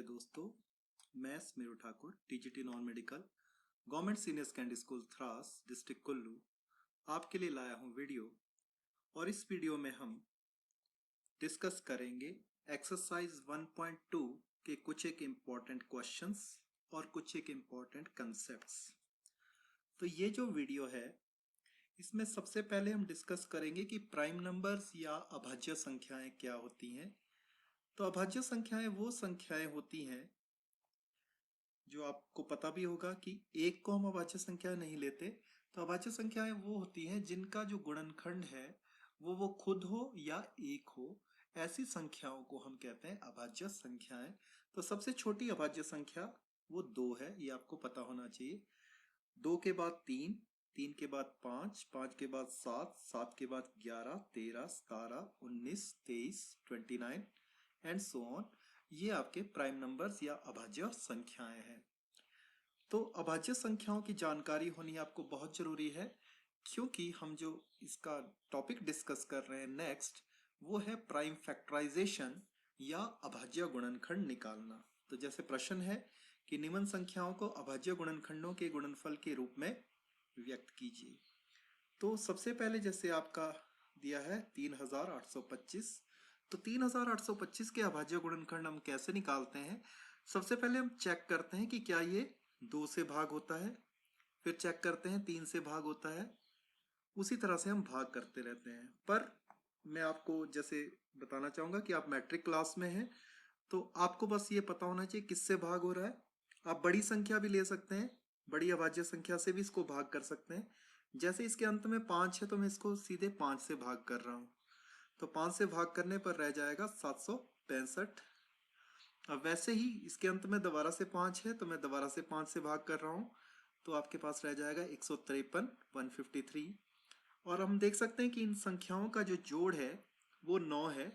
प्यारे दोस्तों, मैं Smiru Thakur, TGT non medical, government senior secondary school Thras, district Kullu आपके लिए लाया हूं वीडियो। और इस वीडियो में हम डिस्कस करेंगे एक्सरसाइज 1.2 के कुछ एक इम्पॉर्टेंट क्वेश्चंस और कुछ एक इम्पॉर्टेंट कंसेप्ट्स। तो ये जो वीडियो है इसमें सबसे पहले हम डिस्कस करेंगे कि प्राइम नंबर्स या अभाज्य संख्याएं क्या होती हैं। तो अभाज्य संख्याएं वो संख्याएं होती हैं जो आपको पता भी होगा कि एक को हम अभाज्य संख्या नहीं लेते। तो अभाज्य संख्याएं वो होती हैं जिनका जो गुणनखंड है वो खुद हो या एक हो, ऐसी संख्याओं को हम कहते हैं अभाज्य संख्याएं। तो सबसे छोटी अभाज्य संख्या वो 2 है, ये आपको पता होना चाहिए। 2 के बाद 3, 3 के बाद 5, 5 के बाद 7, 7 के बाद 11, 13, 17, 19, 23, 29 एंड सो ऑन। ये आपके प्राइम नंबर्स या अभाज्य संख्याएं हैं। तो अभाज्य संख्याओं की जानकारी होनी आपको बहुत जरूरी है, क्योंकि हम जो इसका टॉपिक डिस्कस कर रहे हैं नेक्स्ट, वो है प्राइम फैक्टराइजेशन या अभाज्य गुणनखंड निकालना। तो जैसे प्रश्न है कि निम्न संख्याओं को अभाज्य गुणनखंडों के गुणनफल के रूप में व्यक्त कीजिए। तो सबसे पहले जैसे आपका दिया है 3825, तो 3825 के अभाज्य गुणनखंड हम कैसे निकालते हैं। सबसे पहले हम चेक करते हैं कि क्या ये 2 से भाग होता है, फिर चेक करते हैं 3 से भाग होता है, उसी तरह से हम भाग करते रहते हैं। पर मैं आपको जैसे बताना चाहूंगा कि आप मैट्रिक क्लास में हैं, तो आपको बस ये पता होना चाहिए किससे भाग हो रहा है। आप बड़ी संख्या भी ले सकते हैं, बड़ी अभाज्य संख्या से भी इसको भाग कर सकते हैं। जैसे इसके अंत में 5 है तो मैं इसको सीधे 5 से भाग कर रहा हूं, तो 5 से भाग करने पर रह जाएगा 765। अब वैसे ही इसके अंत में दोबारा से 5 है तो मैं दोबारा से 5 से भाग कर रहा हूं, तो आपके पास रह जाएगा 153, 153। और हम देख सकते हैं कि इन संख्याओं का जो जोड़ है वो 9 है।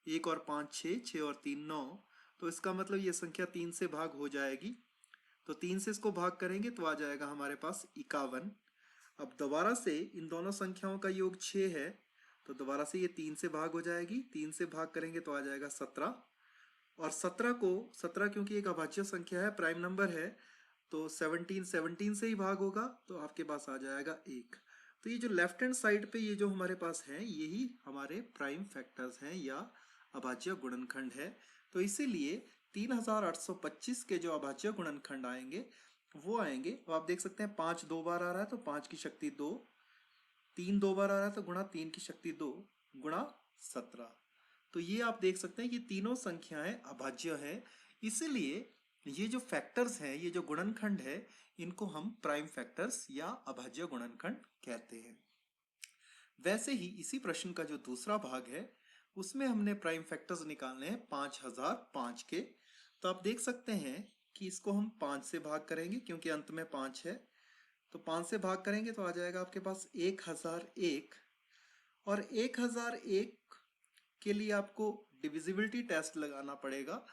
1 और 5 6, 6 और 3 9, तो इसका मतलब ये संख्या 3 से भाग हो जाएगी। तो 3 से इसको भाग करेंगे तो आ जाएगा हमारे पास 51। अब दोबारा से इन दोनों संख्याओं का योग 6 है, तो दोबारा से ये 3 से भाग हो जाएगी। 3 से भाग करेंगे तो आ जाएगा 17। और 17 क्योंकि एक अभाज्य संख्या है, प्राइम नंबर है, तो 17 से ही भाग होगा, तो आपके पास आ जाएगा 1। तो ये जो लेफ्ट हैंड साइड पे ये जो हमारे पास है, यही हमारे प्राइम फैक्टर्स हैं या अभाज्य गुणनखंड है। तो इसीलिए 3825 के जो अभाज्य गुणनखंड आएंगे वो आएंगे, तो आप देख सकते हैं 5 2 बार आ रहा है तो 5 की शक्ति 2, 3 2 बार आ रहा है तो गुणा 3 की शक्ति 2 गुणा 17। तो ये आप देख सकते हैं कि तीनों संख्याएं अभाज्य हैं, इसीलिए ये जो फैक्टर्स हैं, ये जो गुणनखंड है, इनको हम प्राइम फैक्टर्स या अभाज्य गुणनखंड कहते हैं। वैसे ही इसी प्रश्न का जो दूसरा भाग है उसमें हमने प्राइम फैक्टर्स निकालने हैं 5005 के। तो आप देख सकते हैं कि इसको हम 5 से भाग करेंगे क्योंकि अंत में 5 है, तो 5 से भाग करेंगे तो आ जाएगा आपके पास 1001। और 1001 के लिए आपको डिविजिबिलिटी टेस्ट लगाना पड़ेगा,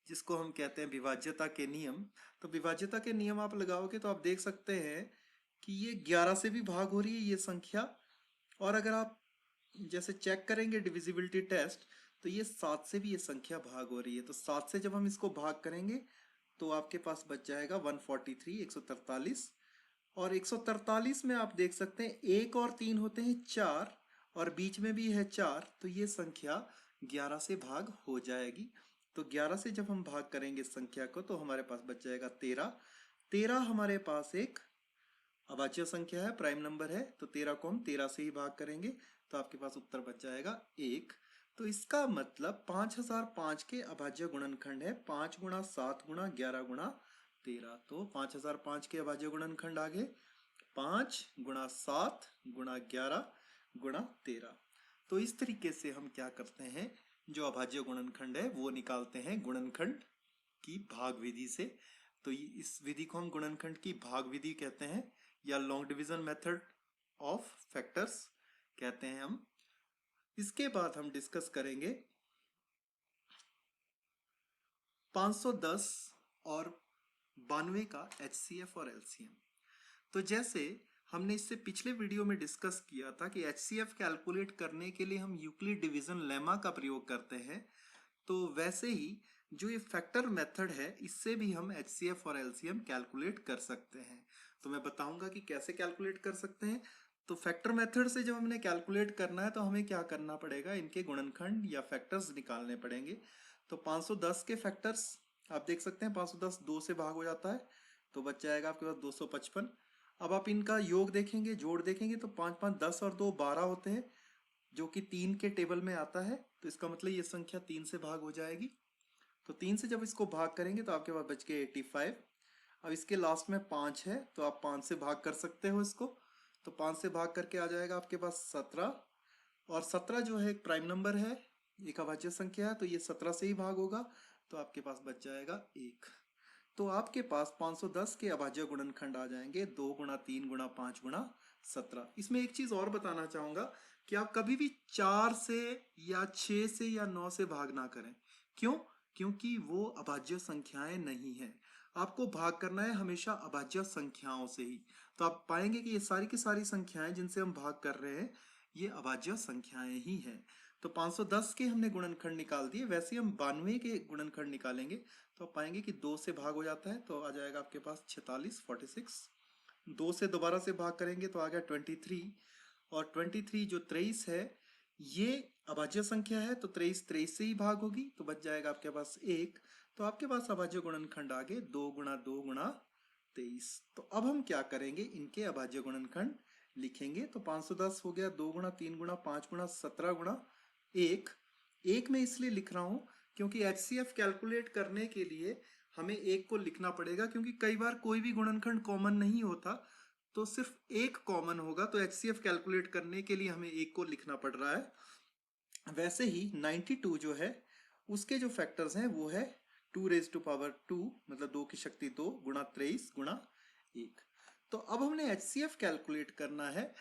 जिसको हम कहते हैं विभाज्यता के नियम। तो विभाज्यता के नियम आप लगाओगे तो आप देख सकते हैं कि ये 11 से भी भाग हो रही है ये संख्या। और अगर आप जैसे चेक करेंगे डिविजिबिलिटी टेस्ट, तो ये 7 से भी ये संख्या भाग हो रही है। तो 7 से जब हम इसको भाग करेंगे तो आपके पास बच जाएगा 143, 143। और 143 में आप देख सकते हैं 1 और 3 होते हैं 4, और बीच में भी है 4, तो ये संख्या 11 से भाग हो जाएगी। तो 11 से जब हम भाग करेंगे इस संख्या को तो हमारे पास बच जाएगा 13। 13 हमारे पास एक अभाज्य संख्या है, प्राइम नंबर है, तो 13 को हम 13 से ही भाग करेंगे तो आपके पास उत्तर बच जाएगा 1। तो इसका मतलब 5005 के अभाज्य गुणनखंड है 5 गुणा 7 गुणा 11 गुणा 13। तो 5005 के अभाज्य गुणनखंड आ गए 5 गुणा 7 गुणा 11 गुणा 13। तो इस तरीके से हम क्या करते हैं, जो अभाज्य गुणनखंड है वो निकालते हैं गुणनखंड की भाग विधि से। तो इस विधि को हम गुणनखंड की भाग विधि कहते हैं या long division method of factors कहते हैं हम। इसके बाद हम डिस्कस करेंगे 510 और 92 का HCF और LCM। तो जैसे हमने इससे पिछले वीडियो में डिस्कस किया था कि HCF कैलकुलेट करने के लिए हम यूक्लिड डिवीजन लेमा का प्रयोग करते हैं, तो वैसे ही जो ये फैक्टर मेथड है इससे भी हम एचसीएफ और एलसीएम कैलकुलेट कर सकते हैं। तो मैं बताऊंगा कि कैसे कैलकुलेट कर सकते हैं। तो फैक्टर मेथड से जब हमने कैलकुलेट करना है तो हमें क्या करना पड़ेगा, इनके गुणनखंड या फैक्टर्स निकालने पड़ेंगे। तो 510 के फैक्टर्स आप देख सकते हैं, 510 2 से भाग हो जाता है तो बच जाएगा आपके पास 255। अब आप इनका योग देखेंगे, जोड़ देखेंगे तो 5 5 10 और 2 12 होते हैं, जो कि 3 के टेबल में आता है। तो इसका मतलब ये संख्या 3 से भाग हो जाएगी। तो 3 से जब इसको भाग करेंगे तो आपके पास बच के 85। अब इसके लास्ट में 5 है तो आप 5 से भाग कर सकते हो इसको। तो 5 से भाग करके आ जाएगा आपके पास 17। और 17 जो है एक प्राइम नंबर है, एक अभाज्य संख्या है, तो ये 17 से ही भाग होगा। तो आपके पास बच जाएगा 1। तो आपके पास 510 के अभाज्य गुणनखंड आ जाएंगे 2 गुणा 3 गुणा 5 गुणा 17। इसमें एक चीज और बताना चाहूंगा कि आप कभी भी 4 से या 6 से या 9 से भाग ना करें। क्यों? क्योंकि वो अभाज्य संख्याएं नहीं है। आपको भाग करना है हमेशा अभाज्य संख्याओं से ही। तो आप पाएंगे कि ये सारी की सारी संख्याएं जिनसे हम भाग कर रहे हैं ये अभाज्य संख्याएं ही हैं। तो 510 के हमने गुणनखंड निकाल दिए, वैसे ही हम 92 के गुणनखंड निकालेंगे तो आप पाएंगे कि 2 से भाग हो जाता है तो आ जाएगा आपके पास 46 46। 2 से दोबारा से भाग करेंगे तो आ गया 23। और 23 जो 23 है ये अभाज्य संख्या है तो 23 23 से ही भाग होगी तो बच जाएगा आपके पास 1। तो आपके पास अभाज्य गुणनखंड आ गए 2 गुणा 2 गुणा 23। तो अब हम क्या करेंगे, इनके अभाज्य गुणनखंड लिखेंगे। तो 510 हो गया 2 गुणा 3 गुणा 5 गुणा 17 गुणा 1। एक में इसलिए लिख रहा हूं क्योंकि एचसीएफ कैलकुलेट करने के लिए हमें एक को लिखना पड़ेगा, क्योंकि कई बार कोई भी गुणनखंड कॉमन नहीं होता तो सिर्फ एक कॉमन होगा। तो एचसीएफ कैलकुलेट करने के लिए हमें एक को लिखना पड़ रहा है। वैसे ही 92 जो है उसके जो फैक्टर्स हैं वो है 2 रेज टू पावर 2 मतलब 2 की शक्ति 2 गुणा 23 गुणा 1। तो अब हमने एचसीएफ कैलकुलेट करना है।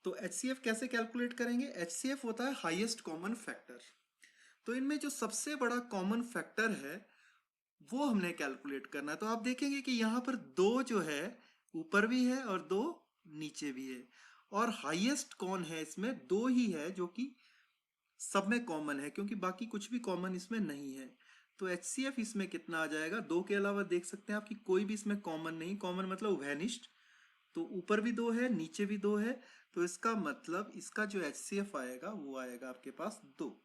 तो एचसीएफ कैसे कैलकुलेट करेंगे? एचसीएफ होता है हाईएस्ट कॉमन फैक्टर। तो इनमें जो सबसे बड़ा कॉमन फैक्टर है वो हमने कैलकुलेट करना है। तो आप देखेंगे कि यहाँ पर 2 जो है ऊपर भी है और 2 नीचे भी है, और हाईएस्ट कौन है इसमें? 2 ही है जो कि सब में कॉमन है, क्योंकि बाकी कुछ भी कॉमन इसमें नहीं है। तो एचसीएफ इसमें कितना आ जाएगा? 2 के अलावा देख सकते हैं आप कि कोई भी इसमें कॉमन नहीं, कॉमन मतलब उभयनिष्ठ। तो ऊपर भी 2 है नीचे भी 2 है, तो इसका मतलब इसका जो एचसीएफ आएगा वो आएगा आपके पास 2।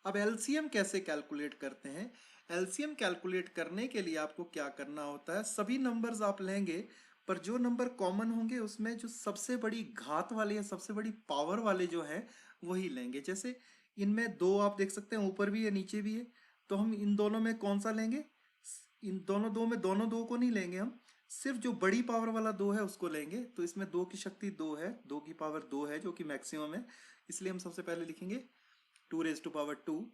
अब एलसीएम कैसे कैलकुलेट करते हैं? एलसीएम कैलकुलेट करने के लिए आपको क्या करना होता है, सभी नंबर्स आप लेंगे पर जो नंबर कॉमन होंगे उसमें जो सबसे बड़ी घात वाले या सबसे बड़ी पावर वाले जो है वही लेंगे। जैसे इनमें 2 आप देख सकते हैं ऊपर भी है नीचे भी है, तो हम इन दोनों में कौन सा लेंगे? इन दोनों 2 में दोनों 2 को नहीं लेंगे, हम सिर्फ जो बड़ी पावर वाला 2 है उसको लेंगे। तो इसमें 2 की शक्ति 2 है, 2 की पावर 2 है जो कि मैक्सिमम है, इसलिए हम सबसे पहले लिखेंगे 2 रेज टू पावर 2।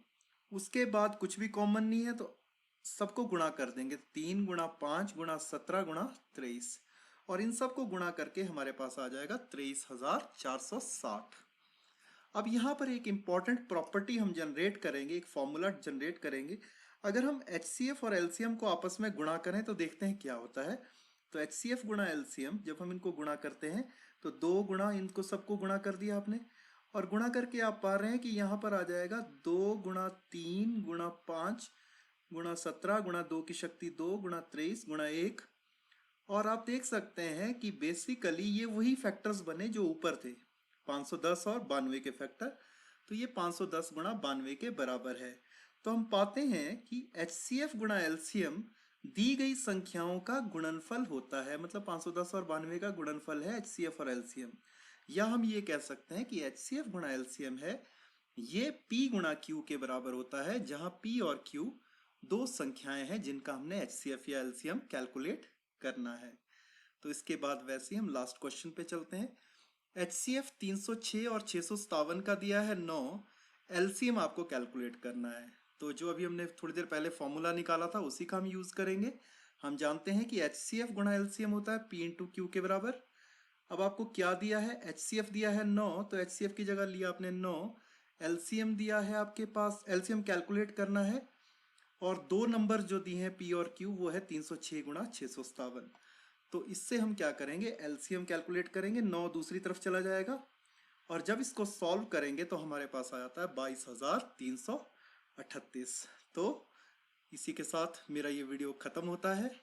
उसके बाद कुछ भी कॉमन नहीं है तो सबको गुणा कर देंगे, 3 गुणा 5 गुणा 17 गुणा 23, और इन सबको गुणा करके हमारे पास आ जाएगा 23,460। अब यहाँ पर एक इंपॉर्टेंट प्रॉपर्टी हम जनरेट करेंगे, एक फॉर्मूला जनरेट करेंगे। अगर हम एचसीएफ और एलसीएम को आपस में गुणा करें तो देखते हैं क्या होता है। तो एचसीएफ गुणा एलसीएम जब हम इनको गुणा करते हैं तो 2 गुणा इनको सबको गुणा कर दिया आपने, और गुणा करके आप पा रहे हैं कि यहाँ पर आ जाएगा 2 गुणा 3 गुणा 5 गुणा 17 गुणा 2 की शक्ति 2 गुणा 23 गुणा 1। और आप देख सकते हैं कि बेसिकली ये वही फैक्टर्स बने जो ऊपर थे, 510 और 92 के फैक्टर। तो ये 510 गुणा 92 के बराबर है। तो हम पाते हैं कि एचसीएफ गुणा एलसीएम दी गई संख्याओं का गुणनफल होता है, मतलब 510 और 92 का गुणनफल है एचसीएफ और एलसीएम। या हम ये कह सकते हैं कि एचसीएफ गुणा एलसीएम है ये P गुणा Q के बराबर होता है, जहां P और Q दो संख्याएं हैं जिनका हमने एचसीएफ या एलसीएम कैलकुलेट करना है। तो इसके बाद वैसे ही हम लास्ट क्वेश्चन पे चलते हैं। एचसीएफ 306 और 657 का दिया है 9, एलसीएम आपको कैलकुलेट करना है। तो जो अभी हमने थोड़ी देर पहले फॉर्मूला निकाला था उसी का हम यूज करेंगे। हम जानते हैं कि एचसीएफ गुणा एलसीएम होता है P इंटू Q के बराबर। अब आपको क्या दिया है? एचसीएफ दिया है 9, तो एचसीएफ की जगह लिया आपने 9। एलसीएम दिया है आपके पास, एलसीएम कैलकुलेट करना है, और दो नंबर जो दिए हैं P और Q वो है 306 गुणा 657। तो इससे हम क्या करेंगे? एलसीएम कैलकुलेट करेंगे, 9 दूसरी तरफ चला जाएगा, और जब इसको सॉल्व करेंगे तो हमारे पास आ जाता है 22,338। तो इसी के साथ मेरा ये वीडियो ख़त्म होता है।